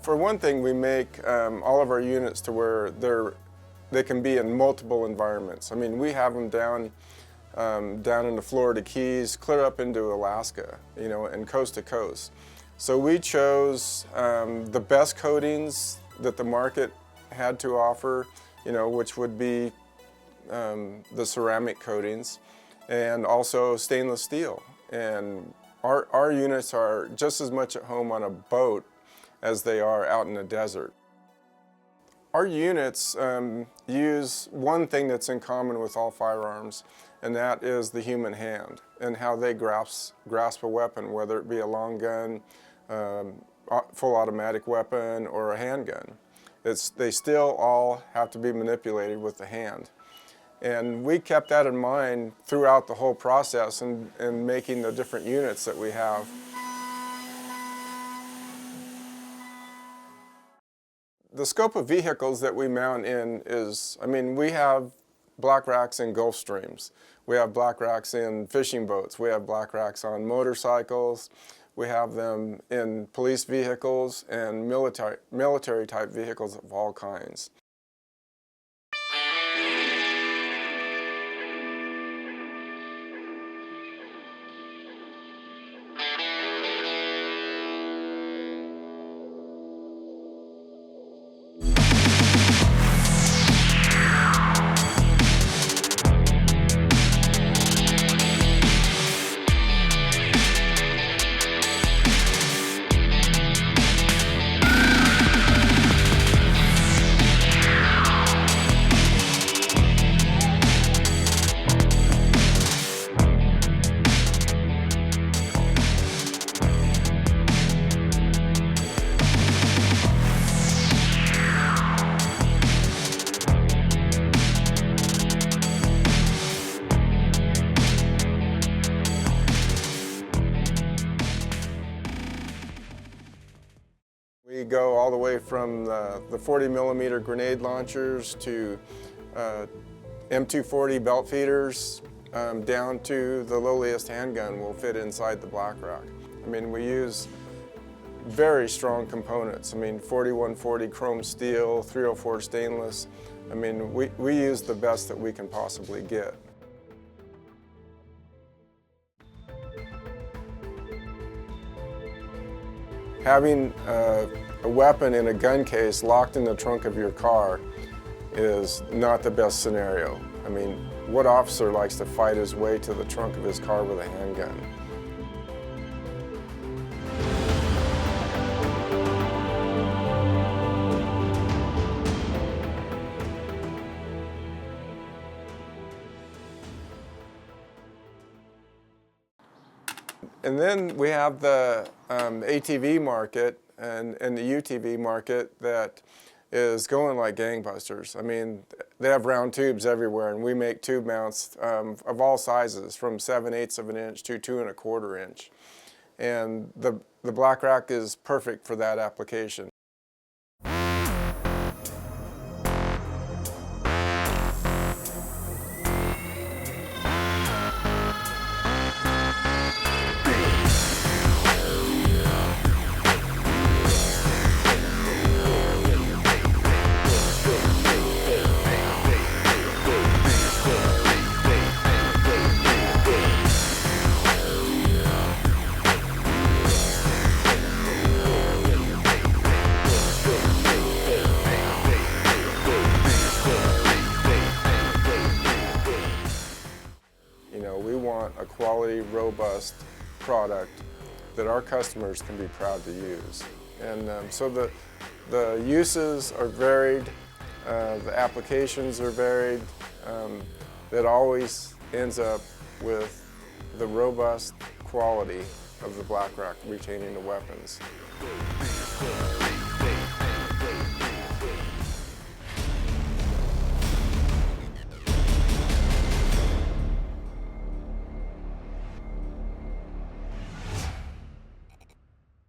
For one thing, we make all of our units to where they can be in multiple environments. I mean, we have them down in the Florida Keys, clear up into Alaska, you know, and coast to coast. So we chose the best coatings that the market had to offer, you know, which would be the ceramic coatings and also stainless steel. And our units are just as much at home on a boat as they are out in the desert. Our units use one thing that's in common with all firearms, and that is the human hand and how they grasp a weapon, whether it be a long gun, full automatic weapon, or a handgun. They still all have to be manipulated with the hand. And we kept that in mind throughout the whole process in making the different units that we have. The scope of vehicles that we mount in is, I mean, we have Blac-Racs in Gulfstreams. We have Blac-Racs in fishing boats. We have Blac-Racs on motorcycles. We have them in police vehicles and military type vehicles of all kinds. We go all the way from the 40mm grenade launchers to M240 belt feeders down to the lowliest handgun will fit inside the Blac-Rac. I mean, we use very strong components. I mean, 4140 chrome steel, 304 stainless. I mean, we use the best that we can possibly get. Having a weapon in a gun case locked in the trunk of your car is not the best scenario. I mean, what officer likes to fight his way to the trunk of his car with a handgun? And then we have the ATV market and the UTV market that is going like gangbusters. I mean, they have round tubes everywhere, and we make tube mounts of all sizes, from 7/8 of an inch to 2 1/4 inch. And the Blac-Rac is perfect for that application. We want a quality, robust product that our customers can be proud to use. And so the uses are varied, the applications are varied. That always ends up with the robust quality of the Blac-Rac retaining the weapons.